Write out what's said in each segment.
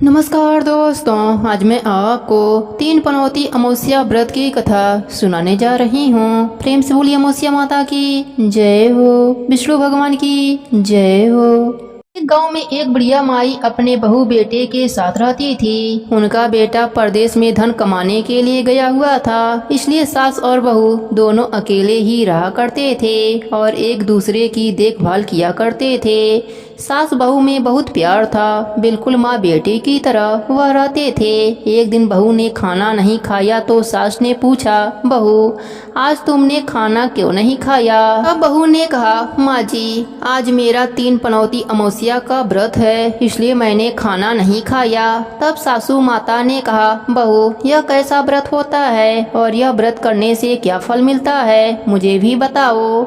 नमस्कार दोस्तों, आज मैं आपको 3 पनौती अमावस्या व्रत की कथा सुनाने जा रही हूँ। प्रेम से बोलिए अमावस्या माता की जय हो, विष्णु भगवान की जय हो। एक गांव में एक बुढ़िया माई अपने बहू बेटे के साथ रहती थी। उनका बेटा परदेश में धन कमाने के लिए गया हुआ था, इसलिए सास और बहू दोनों अकेले ही रहा करते थे और एक दूसरे की देखभाल किया करते थे। सास बहू में बहुत प्यार था, बिल्कुल माँ बेटे की तरह वह रहते थे। एक दिन बहू ने खाना नहीं खाया तो सास ने पूछा, बहू आज तुमने खाना क्यों नहीं खाया? अब बहू ने कहा, माँ जी आज मेरा 3 पनौती अमावस्या का व्रत है, इसलिए मैंने खाना नहीं खाया। तब सासू माता ने कहा, बहू यह कैसा व्रत होता है और यह व्रत करने से क्या फल मिलता है, मुझे भी बताओ।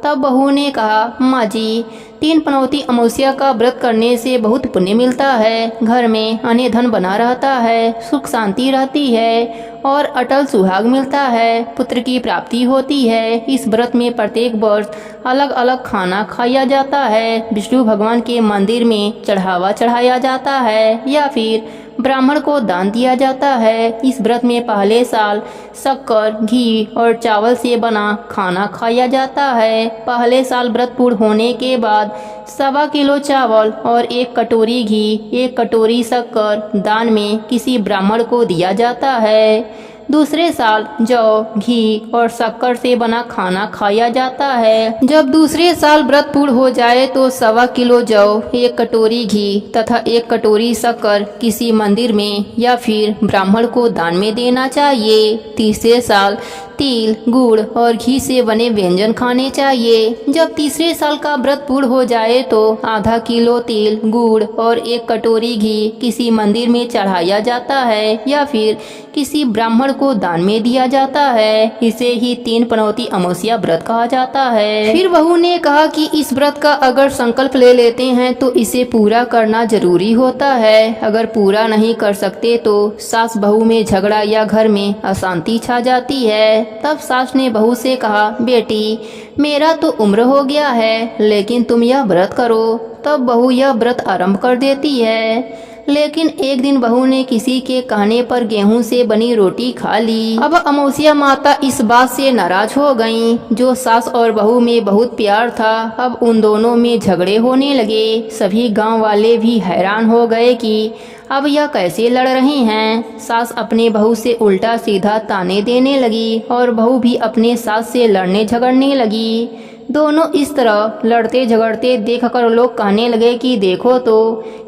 तब बहू ने कहा, माँ जी 3 पनौती अमावस्या का व्रत करने से बहुत पुण्य मिलता है, घर में अन्न धन बना रहता है, सुख शांति रहती है और अटल सुहाग मिलता है, पुत्र की प्राप्ति होती है। इस व्रत में प्रत्येक वर्ष अलग अलग खाना खाया जाता है, विष्णु भगवान के मंदिर में चढ़ावा चढ़ाया जाता है या फिर ब्राह्मण को दान दिया जाता है। इस व्रत में पहले साल शक्कर, घी और चावल से बना खाना खाया जाता है। पहले साल व्रत पूर्ण होने के बाद 1.25 किलो चावल और 1 कटोरी घी, 1 कटोरी शक्कर दान में किसी ब्राह्मण को दिया जाता है। दूसरे साल जौ, घी और शक्कर से बना खाना खाया जाता है। जब दूसरे साल व्रत पूर्ण हो जाए तो 1.25 किलो जौ, 1 कटोरी घी तथा 1 कटोरी शक्कर किसी मंदिर में या फिर ब्राह्मण को दान में देना चाहिए। तीसरे साल तिल, गुड़ और घी से बने व्यंजन खाने चाहिए। जब तीसरे साल का व्रत पूर्ण हो जाए तो ½ किलो तिल, गुड़ और 1 कटोरी घी किसी मंदिर में चढ़ाया जाता है या फिर किसी ब्राह्मण को दान में दिया जाता है। इसे ही 3 पनौती अमावस्या व्रत कहा जाता है। फिर बहू ने कहा कि इस व्रत का अगर संकल्प ले लेते हैं तो इसे पूरा करना जरूरी होता है। अगर पूरा नहीं कर सकते तो सास बहू में झगड़ा या घर में अशांति छा जाती है। तब सास ने बहू से कहा, बेटी मेरा तो उम्र हो गया है, लेकिन तुम यह व्रत करो। तब बहू यह व्रत आरंभ कर देती है। लेकिन एक दिन बहू ने किसी के कहने पर गेहूं से बनी रोटी खा ली। अब अमावस्या माता इस बात से नाराज हो गईं। जो सास और बहू में बहुत प्यार था, अब उन दोनों में झगड़े होने लगे। सभी गांव वाले भी हैरान हो गए कि अब यह कैसे लड़ रही हैं। सास अपने बहू से उल्टा सीधा ताने देने लगी और बहू भी अपने सास से लड़ने झगड़ने लगी। दोनों इस तरह लड़ते झगड़ते देखकर लोग कहने लगे कि देखो तो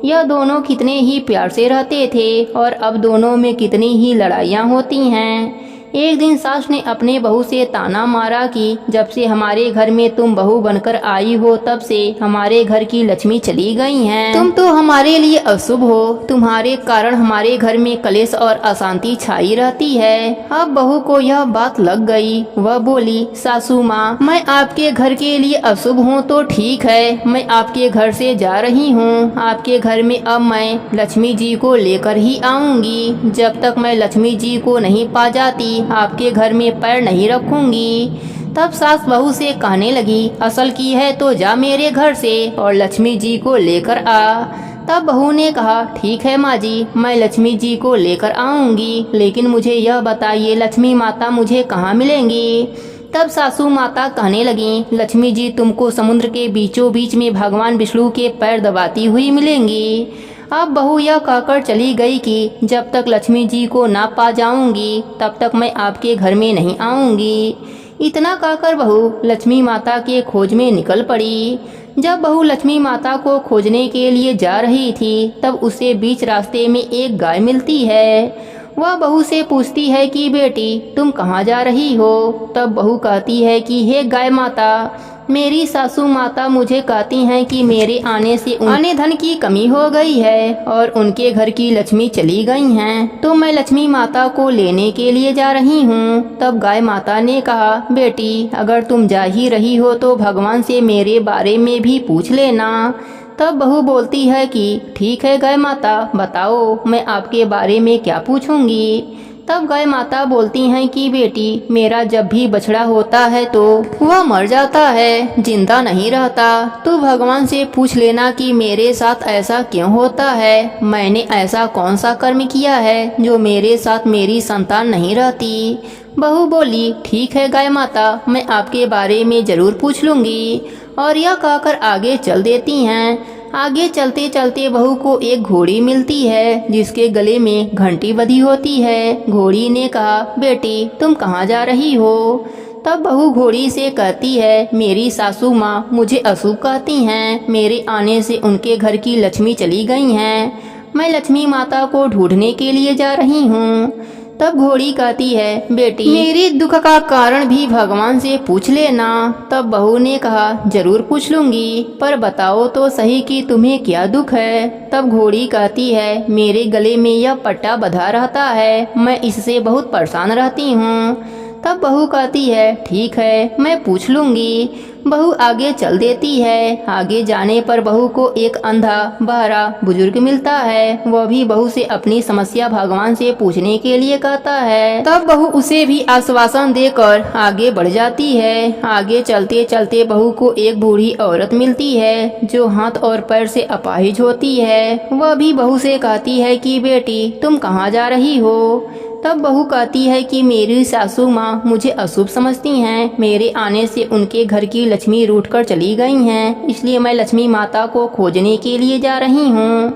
यह दोनों कितने ही प्यार से रहते थे और अब दोनों में कितनी ही लड़ाइयाँ होती हैं। एक दिन सास ने अपने बहू से ताना मारा कि जब से हमारे घर में तुम बहू बनकर आई हो तब से हमारे घर की लक्ष्मी चली गई हैं। तुम तो हमारे लिए अशुभ हो, तुम्हारे कारण हमारे घर में कलेश और अशांति छाई रहती है। अब बहू को यह बात लग गई। वह बोली, सासू माँ मैं आपके घर के लिए अशुभ हूँ तो ठीक है, मैं आपके घर से जा रही हूँ। आपके घर में अब मैं लक्ष्मी जी को लेकर ही आऊंगी। जब तक मैं लक्ष्मी जी को नहीं पा जाती आपके घर में पैर नहीं रखूंगी। तब सास बहू से कहने लगी, असल की है तो जा मेरे घर से और लक्ष्मी जी को लेकर आ। तब बहू ने कहा, ठीक है माँ जी, मैं लक्ष्मी जी को लेकर आऊंगी, लेकिन मुझे यह बताइए लक्ष्मी माता मुझे कहाँ मिलेंगी? तब सासू माता कहने लगी, लक्ष्मी जी तुमको समुद्र के बीचों बीच में भगवान विष्णु के पैर दबाती हुई मिलेंगी। अब बहू यह कहकर चली गई कि जब तक लक्ष्मी जी को ना पा जाऊंगी तब तक मैं आपके घर में नहीं आऊंगी। इतना कहकर बहू लक्ष्मी माता के खोज में निकल पड़ी। जब बहू लक्ष्मी माता को खोजने के लिए जा रही थी तब उसे बीच रास्ते में एक गाय मिलती है। वह बहू से पूछती है कि बेटी तुम कहाँ जा रही हो? तब बहू कहती है कि हे गाय माता, मेरी सासू माता मुझे कहती हैं कि मेरे आने से अन्न धन की कमी हो गई है और उनके घर की लक्ष्मी चली गई हैं, तो मैं लक्ष्मी माता को लेने के लिए जा रही हूँ। तब गाय माता ने कहा, बेटी अगर तुम जा ही रही हो तो भगवान से मेरे बारे में भी पूछ लेना। तब बहू बोलती है कि ठीक है गाय माता, बताओ मैं आपके बारे में क्या पूछूंगी। तब गाय माता बोलती हैं कि बेटी, मेरा जब भी बछड़ा होता है तो वह मर जाता है, जिंदा नहीं रहता। तो भगवान से पूछ लेना कि मेरे साथ ऐसा क्यों होता है, मैंने ऐसा कौन सा कर्म किया है जो मेरे साथ मेरी संतान नहीं रहती। बहू बोली, ठीक है गाय माता, मैं आपके बारे में जरूर पूछ लूँगी। और यह कहकर आगे चल देती हैं। आगे चलते चलते बहू को एक घोड़ी मिलती है जिसके गले में घंटी बंधी होती है। घोड़ी ने कहा, बेटी तुम कहाँ जा रही हो? तब बहू घोड़ी से कहती है, मेरी सासू माँ मुझे अशुभ कहती हैं, मेरे आने से उनके घर की लक्ष्मी चली गई हैं, मैं लक्ष्मी माता को ढूंढने के लिए जा रही हूँ। तब घोड़ी कहती है, बेटी मेरे दुख का कारण भी भगवान से पूछ लेना। तब बहू ने कहा, जरूर पूछ लूंगी, पर बताओ तो सही कि तुम्हें क्या दुख है। तब घोड़ी कहती है, मेरे गले में यह पट्टा बंधा रहता है, मैं इससे बहुत परेशान रहती हूँ। तब बहू कहती है, ठीक है मैं पूछ लूंगी। बहू आगे चल देती है। आगे जाने पर बहू को एक अंधा बहरा बुजुर्ग मिलता है। वह भी बहू से अपनी समस्या भगवान से पूछने के लिए कहता है। तब बहू उसे भी आश्वासन देकर आगे बढ़ जाती है। आगे चलते चलते बहू को एक बूढ़ी औरत मिलती है जो हाथ और पैर से अपाहिज होती है। वह भी बहू से कहती है कि बेटी तुम कहाँ जा रही हो? तब बहू कहती है कि मेरी सासू माँ मुझे अशुभ समझती हैं, मेरे आने से उनके घर की लक्ष्मी रूठ कर चली गई हैं, इसलिए मैं लक्ष्मी माता को खोजने के लिए जा रही हूँ।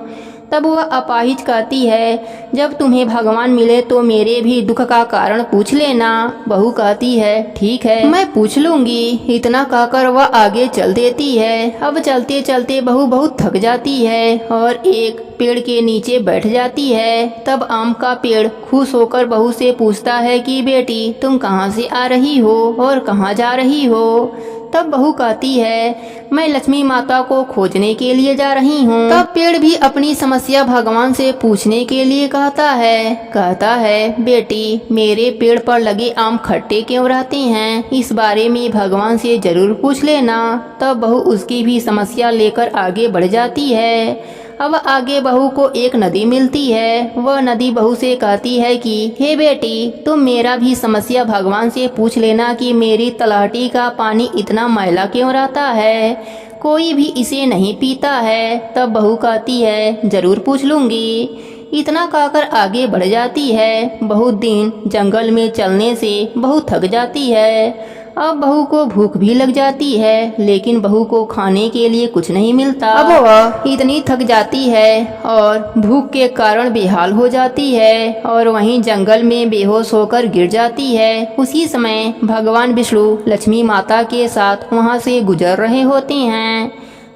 तब वह अपाहिज कहती है, जब तुम्हें भगवान मिले तो मेरे भी दुख का कारण पूछ लेना। बहू कहती है, ठीक है मैं पूछ लूंगी। इतना कहकर वह आगे चल देती है। अब चलते चलते बहू बहुत थक जाती है और एक पेड़ के नीचे बैठ जाती है। तब आम का पेड़ खुश होकर बहू से पूछता है कि बेटी तुम कहाँ से आ रही हो और कहाँ जा रही हो? तब बहू कहती है, मैं लक्ष्मी माता को खोजने के लिए जा रही हूँ। तब पेड़ भी अपनी समस्या भगवान से पूछने के लिए कहता है बेटी मेरे पेड़ पर लगे आम खट्टे क्यों रहते हैं, इस बारे में भगवान से जरूर पूछ लेना। तब बहू उसकी भी समस्या लेकर आगे बढ़ जाती है। अब आगे बहू को एक नदी मिलती है। वह नदी बहू से कहती है कि हे बेटी तुम मेरा भी समस्या भगवान से पूछ लेना कि मेरी तलहटी का पानी इतना मैला क्यों रहता है, कोई भी इसे नहीं पीता है। तब बहू कहती है, जरूर पूछ लूंगी। इतना कहकर आगे बढ़ जाती है। बहुत दिन जंगल में चलने से बहू थक जाती है। अब बहू को भूख भी लग जाती है, लेकिन बहू को खाने के लिए कुछ नहीं मिलता। अब वह इतनी थक जाती है और भूख के कारण बेहाल हो जाती है और वहीं जंगल में बेहोश होकर गिर जाती है। उसी समय भगवान विष्णु लक्ष्मी माता के साथ वहां से गुजर रहे होते हैं।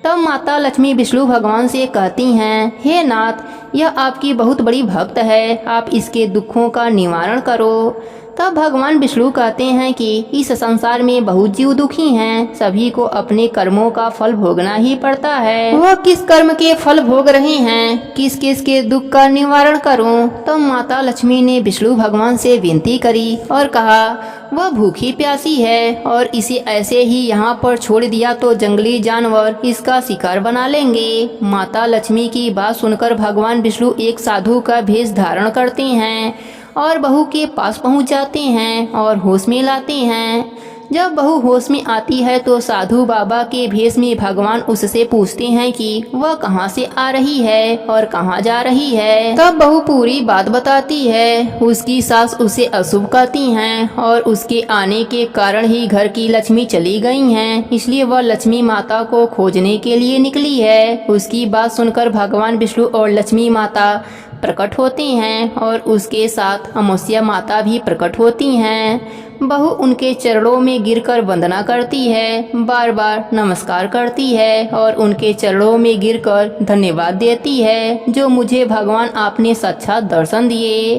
तब माता लक्ष्मी विष्णु भगवान से कहती हैं, हे नाथ यह आपकी बहुत बड़ी भक्त है, आप इसके दुखों का निवारण करो। तब भगवान विष्णु कहते हैं कि इस संसार में बहुत जीव दुखी हैं, सभी को अपने कर्मों का फल भोगना ही पड़ता है। वह किस कर्म के फल भोग रहे हैं, किस किस के दुख का निवारण करूं? तब माता लक्ष्मी ने विष्णु भगवान से विनती करी और कहा, वह भूखी प्यासी है और इसे ऐसे ही यहाँ पर छोड़ दिया तो जंगली जानवर इसका शिकार बना लेंगे। माता लक्ष्मी की बात सुनकर भगवान विष्णु एक साधु का भेष धारण करते हैं और बहू के पास पहुंच जाते हैं और होश में लाते हैं। जब बहू होश में आती है तो साधु बाबा के भेष में भगवान उससे पूछते हैं कि वह कहाँ से आ रही है और कहाँ जा रही है। तब बहू पूरी बात बताती है। उसकी सास उसे अशुभ कहती हैं और उसके आने के कारण ही घर की लक्ष्मी चली गई हैं, इसलिए वह लक्ष्मी माता को खोजने के लिए निकली है। उसकी बात सुनकर भगवान विष्णु और लक्ष्मी माता प्रकट होते हैं और उसके साथ अमावस्या माता भी प्रकट होती हैं। बहू उनके चरणों में गिरकर वंदना करती है, बार बार नमस्कार करती है और उनके चरणों में गिरकर धन्यवाद देती है, जो मुझे भगवान आपने साक्षात दर्शन दिए।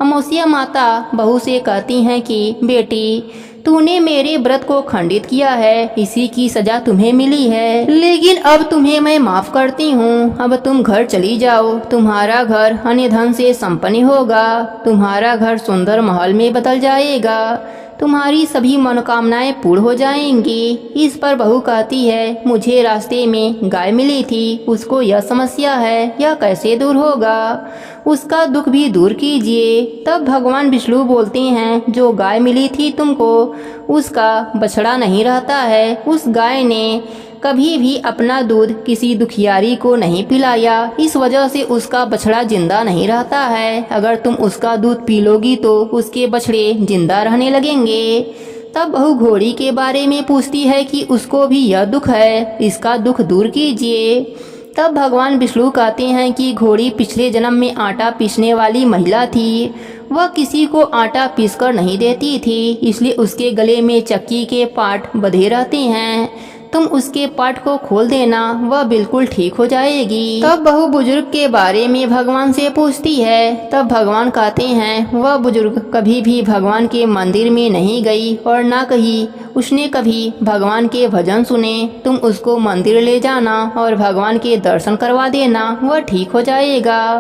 अमावस्या माता बहू से कहती हैं कि बेटी तूने मेरे व्रत को खंडित किया है, इसी की सजा तुम्हें मिली है, लेकिन अब तुम्हें मैं माफ करती हूँ। अब तुम घर चली जाओ, तुम्हारा घर अन्य धन से संपन्न होगा, तुम्हारा घर सुंदर महल में बदल जाएगा। तुम्हारी सभी मनोकामनाएं पूर्ण हो जाएंगी। इस पर बहू कहती है, मुझे रास्ते में गाय मिली थी, उसको यह समस्या है, यह कैसे दूर होगा, उसका दुख भी दूर कीजिए। तब भगवान विष्णु बोलते हैं, जो गाय मिली थी तुमको, उसका बछड़ा नहीं रहता है। उस गाय ने कभी भी अपना दूध किसी दुखियारी को नहीं पिलाया, इस वजह से उसका बछड़ा जिंदा नहीं रहता है। अगर तुम उसका दूध पी लोगी तो उसके बछड़े जिंदा रहने लगेंगे। तब बहू घोड़ी के बारे में पूछती है कि उसको भी यह दुख है, इसका दुख दूर कीजिए। तब भगवान विष्णु कहते हैं कि घोड़ी पिछले जन्म में आटा पीसने वाली महिला थी। वह किसी को आटा पीसकर नहीं देती थी, इसलिए उसके गले में चक्की के पाट बंधे रहते हैं। तुम उसके पाट को खोल देना, वह बिल्कुल ठीक हो जाएगी। तब बहू बुजुर्ग के बारे में भगवान से पूछती है। तब भगवान कहते हैं, वह बुजुर्ग कभी भी भगवान के मंदिर में नहीं गई और ना कहीं उसने कभी भगवान के भजन सुने। तुम उसको मंदिर ले जाना और भगवान के दर्शन करवा देना, वह ठीक हो जाएगा।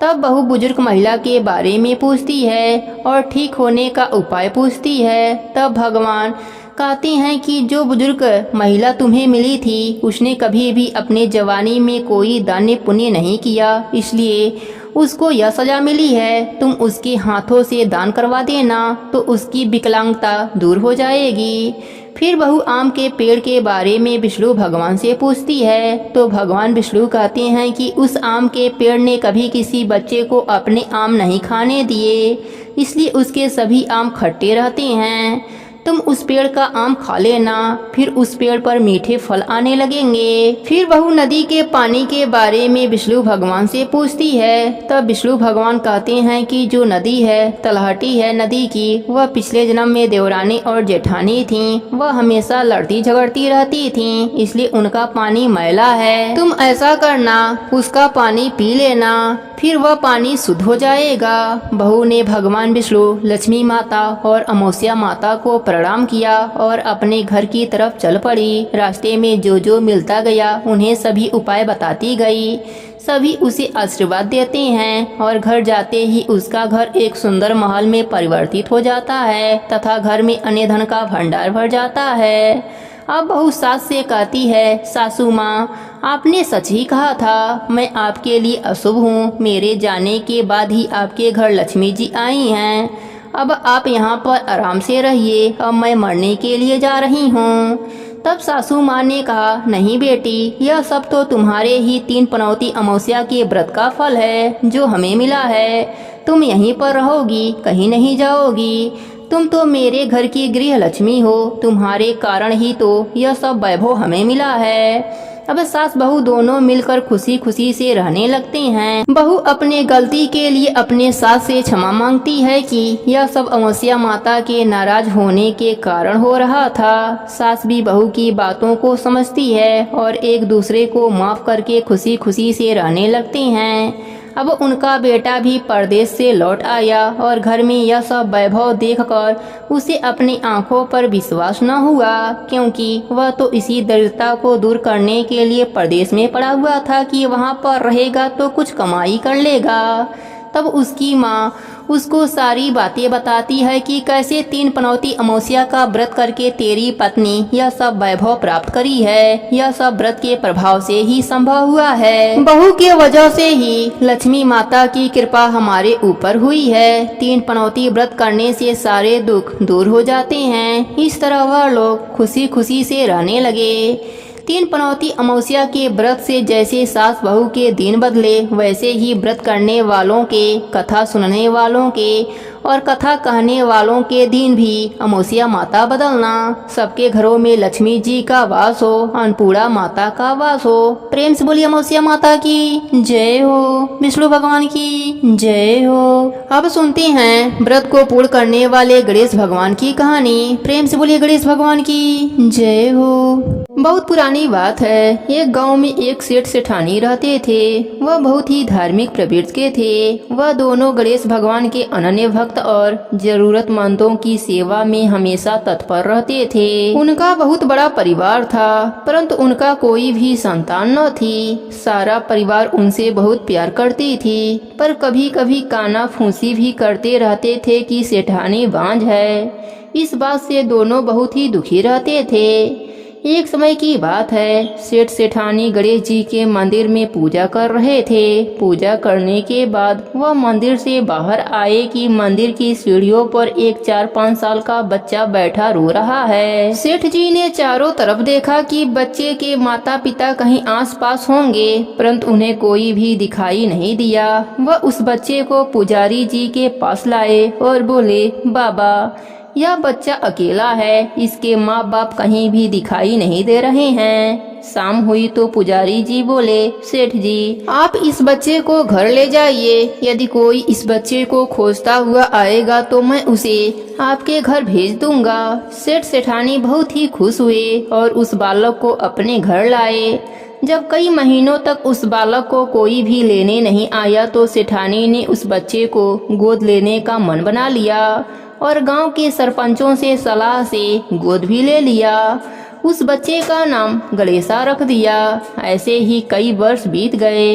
तब बहू बुजुर्ग महिला के बारे में पूछती है और ठीक होने का उपाय पूछती है। तब भगवान कहते हैं कि जो बुजुर्ग महिला तुम्हें मिली थी, उसने कभी भी अपने जवानी में कोई दान पुण्य नहीं किया, इसलिए उसको यह सजा मिली है। तुम उसके हाथों से दान करवा देना तो उसकी विकलांगता दूर हो जाएगी। फिर बहू आम के पेड़ के बारे में विष्णु भगवान से पूछती है। तो भगवान विष्णु कहते हैं कि उस आम के पेड़ ने कभी किसी बच्चे को अपने आम नहीं खाने दिए, इसलिए उसके सभी आम खट्टे रहते हैं। तुम उस पेड़ का आम खा लेना, फिर उस पेड़ पर मीठे फल आने लगेंगे। फिर बहू नदी के पानी के बारे में विष्णु भगवान से पूछती है। तब विष्णु भगवान कहते हैं कि जो नदी है, तलहटी है नदी की, वह पिछले जन्म में देवरानी और जेठानी थी। वह हमेशा लड़ती झगड़ती रहती थी, इसलिए उनका पानी मैला है। तुम ऐसा करना, उसका पानी पी लेना, फिर वह पानी शुद्ध हो जाएगा। बहू ने भगवान विष्णु, लक्ष्मी माता और अमावस्या माता को प्रणाम किया और अपने घर की तरफ चल पड़ी। रास्ते में जो जो मिलता गया उन्हें सभी उपाय बताती गई। सभी उसे आशीर्वाद देते हैं और घर जाते ही उसका घर एक सुंदर महल में परिवर्तित हो जाता है तथा घर में अन्य धन का भंडार भर जाता है। अब बहू सास से कहती है, सासू माँ, आपने सच ही कहा था, मैं आपके लिए अशुभ हूँ। मेरे जाने के बाद ही आपके घर लक्ष्मी जी आई हैं। अब आप यहाँ पर आराम से रहिए, अब मैं मरने के लिए जा रही हूँ। तब सासू माँ ने कहा, नहीं बेटी, यह सब तो तुम्हारे ही 3 पनौती अमावस्या के व्रत का फल है जो हमें मिला है। तुम यहीं पर रहोगी, कहीं नहीं जाओगी। तुम तो मेरे घर की गृह लक्ष्मी हो, तुम्हारे कारण ही तो यह सब वैभव हमें मिला है। अब सास बहू दोनों मिलकर खुशी खुशी से रहने लगते हैं। बहू अपने गलती के लिए अपने सास से क्षमा मांगती है कि यह सब अमावस्या माता के नाराज होने के कारण हो रहा था। सास भी बहू की बातों को समझती है और एक दूसरे को माफ करके खुशी खुशी से रहने लगते हैं। अब उनका बेटा भी परदेश से लौट आया और घर में यह सब वैभव देखकर उसे अपनी आंखों पर विश्वास न हुआ, क्योंकि वह तो इसी दरिद्रता को दूर करने के लिए परदेश में पड़ा हुआ था कि वहां पर रहेगा तो कुछ कमाई कर लेगा। तब उसकी माँ उसको सारी बातें बताती है कि कैसे 3 पनौती अमावस्या का व्रत करके तेरी पत्नी यह सब वैभव प्राप्त करी है। यह सब व्रत के प्रभाव से ही संभव हुआ है। बहू के वजह से ही लक्ष्मी माता की कृपा हमारे ऊपर हुई है। 3 पनौती व्रत करने से सारे दुख दूर हो जाते हैं। इस तरह वह लोग खुशी खुशी से रहने लगे। 3 पनौती अमावस्या के व्रत से जैसे सास बहू के दिन बदले, वैसे ही व्रत करने वालों के, कथा सुनने वालों के और कथा कहने वालों के दिन भी अमावस्या माता बदलना। सबके घरों में लक्ष्मी जी का वास हो, अन्नपूर्णा माता का वास हो। प्रेम से बोलिए अमावस्या माता की जय हो, विष्णु भगवान की जय हो। अब सुनते हैं व्रत को पूर्ण करने वाले गणेश भगवान की कहानी। प्रेम से बोलिए गणेश भगवान की जय हो। बहुत पुरानी बात है। एक गांव में एक सेठ सेठानी रहते थे। वह बहुत ही धार्मिक प्रवृत्ति के थे। वह दोनों गणेश भगवान के अनन्य भक्त और जरूरतमंदों की सेवा में हमेशा तत्पर रहते थे। उनका बहुत बड़ा परिवार था, परंतु उनका कोई भी संतान न थी। सारा परिवार उनसे बहुत प्यार करती थी, पर कभी कभी काना फूसी भी करते रहते थे कि सेठानी बांझ है। इस बात से दोनों बहुत ही दुखी रहते थे। एक समय की बात है, सेठ सेठानी गणेश जी के मंदिर में पूजा कर रहे थे। पूजा करने के बाद वह मंदिर से बाहर आए कि मंदिर की सीढ़ियों पर एक 4-5 साल का बच्चा बैठा रो रहा है। सेठ जी ने चारों तरफ देखा कि बच्चे के माता पिता कहीं आसपास होंगे, परंतु उन्हें कोई भी दिखाई नहीं दिया। वह उस बच्चे को पुजारी जी के पास लाए और बोले, बाबा, यह बच्चा अकेला है, इसके माँ बाप कहीं भी दिखाई नहीं दे रहे हैं। शाम हुई तो पुजारी जी बोले, सेठ जी, आप इस बच्चे को घर ले जाइए। यदि कोई इस बच्चे को खोजता हुआ आएगा तो मैं उसे आपके घर भेज दूंगा। सेठ सेठानी बहुत ही खुश हुए और उस बालक को अपने घर लाए। जब कई महीनों तक उस बालक को कोई भी लेने नहीं आया तो सेठानी ने उस बच्चे को गोद लेने का मन बना लिया और गांव के सरपंचों से सलाह से गोद भी ले लिया। उस बच्चे का नाम गणेशा रख दिया। ऐसे ही कई वर्ष बीत गए।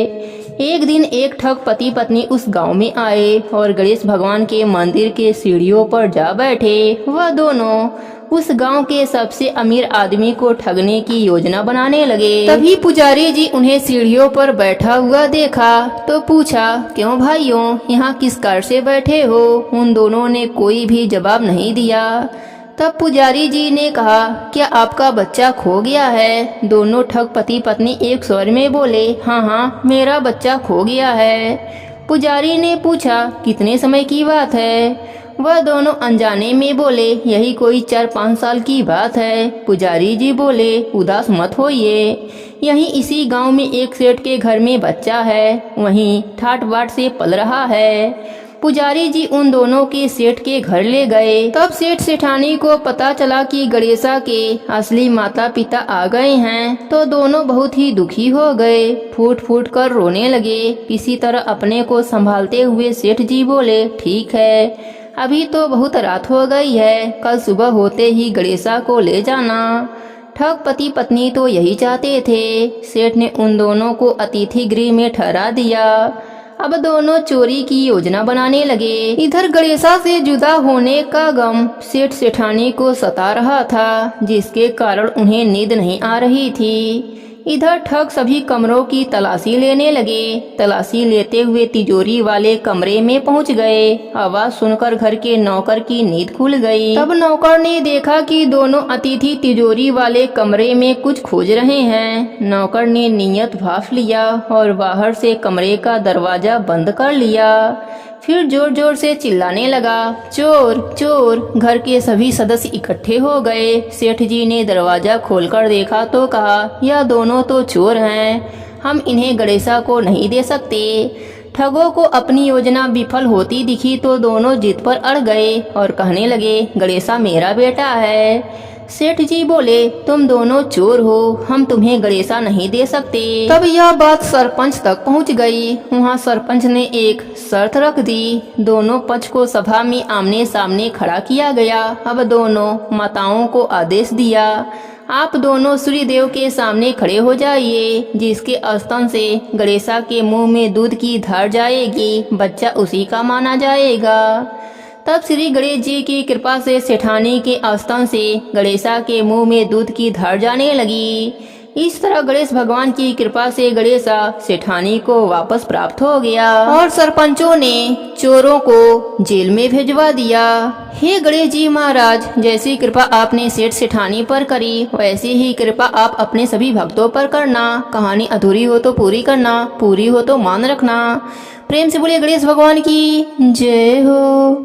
एक दिन एक ठग पति पत्नी उस गांव में आए और गणेश भगवान के मंदिर के सीढ़ियों पर जा बैठे। वह दोनों उस गांव के सबसे अमीर आदमी को ठगने की योजना बनाने लगे। तभी पुजारी जी उन्हें सीढ़ियों पर बैठा हुआ देखा तो पूछा, क्यों भाइयों, यहाँ किस कार से बैठे हो? उन दोनों ने कोई भी जवाब नहीं दिया। तब पुजारी जी ने कहा, क्या आपका बच्चा खो गया है? दोनों ठग पति पत्नी एक स्वर में बोले, हाँ हाँ, मेरा बच्चा खो गया है। पुजारी ने पूछा, कितने समय की बात है? वह दोनों अनजाने में बोले, यही कोई 4-5 साल की बात है। पुजारी जी बोले, उदास मत होइए, यहीं इसी गांव में एक सेठ के घर में बच्चा है, वहीं ठाट बाट से पल रहा है। पुजारी जी उन दोनों के सेठ के घर ले गए। तब सेठ सेठानी को पता चला कि गणेशा के असली माता पिता आ गए हैं, तो दोनों बहुत ही दुखी हो गए, फूट फूट कर रोने लगे। किसी तरह अपने को संभालते हुए सेठ जी बोले, ठीक है, अभी तो बहुत रात हो गई है, कल सुबह होते ही गणेशा को ले जाना। ठग पति पत्नी तो यही चाहते थे। सेठ ने उन दोनों को अतिथि गृह में ठहरा दिया। अब दोनों चोरी की योजना बनाने लगे। इधर गणेशा से जुदा होने का गम सेठ सेठानी को सता रहा था, जिसके कारण उन्हें नींद नहीं आ रही थी। इधर ठग सभी कमरों की तलाशी लेने लगे। तलाशी लेते हुए तिजोरी वाले कमरे में पहुंच गए। आवाज सुनकर घर के नौकर की नींद खुल गई। तब नौकर ने देखा कि दोनों अतिथि तिजोरी वाले कमरे में कुछ खोज रहे हैं। नौकर ने नियत भांप लिया और बाहर से कमरे का दरवाजा बंद कर लिया। फिर जोर जोर से चिल्लाने लगा, चोर चोर। घर के सभी सदस्य इकट्ठे हो गए। सेठ जी ने दरवाजा खोलकर देखा तो कहा, यह दोनों तो चोर हैं, हम इन्हें गणेशा को नहीं दे सकते। ठगों को अपनी योजना विफल होती दिखी तो दोनों जिद पर अड़ गए और कहने लगे, गणेशा मेरा बेटा है। सेठ जी बोले, तुम दोनों चोर हो, हम तुम्हें गणेशा नहीं दे सकते। तब यह बात सरपंच तक पहुंच गई। वहां सरपंच ने एक शर्त रख दी। दोनों पक्ष को सभा में आमने सामने खड़ा किया गया। अब दोनों माताओं को आदेश दिया, आप दोनों सूर्यदेव के सामने खड़े हो जाइए। जिसके स्तन से गणेशा के मुंह में दूध की धार जाएगी, बच्चा उसी का माना जाएगा। तब श्री गणेश जी की कृपा से सेठानी के स्तन से गणेशा के मुंह में दूध की धार जाने लगी। इस तरह गणेश भगवान की कृपा से गणेशा सेठानी को वापस प्राप्त हो गया और सरपंचों ने चोरों को जेल में भेजवा दिया। हे गणेश जी महाराज, जैसी कृपा आपने सेठ सेठानी पर करी, वैसी ही कृपा आप अपने सभी भक्तों पर करना। कहानी अधूरी हो तो पूरी करना, पूरी हो तो मान रखना। प्रेम से बोलिए गणेश भगवान की जय हो।